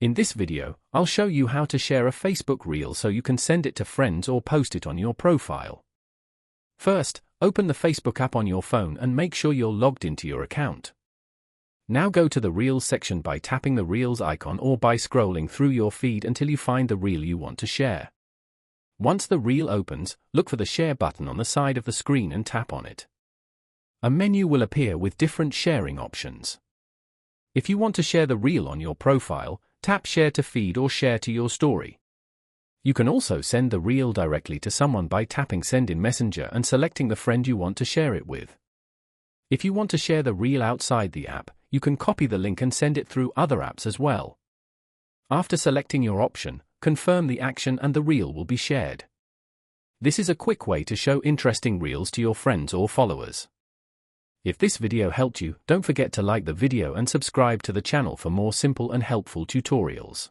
In this video, I'll show you how to share a Facebook reel so you can send it to friends or post it on your profile. First, open the Facebook app on your phone and make sure you're logged into your account. Now go to the Reels section by tapping the Reels icon or by scrolling through your feed until you find the reel you want to share. Once the reel opens, look for the Share button on the side of the screen and tap on it. A menu will appear with different sharing options. If you want to share the reel on your profile, tap Share to Feed or Share to Your Story. You can also send the reel directly to someone by tapping Send in Messenger and selecting the friend you want to share it with. If you want to share the reel outside the app, you can copy the link and send it through other apps as well. After selecting your option, confirm the action and the reel will be shared. This is a quick way to show interesting reels to your friends or followers. If this video helped you, don't forget to like the video and subscribe to the channel for more simple and helpful tutorials.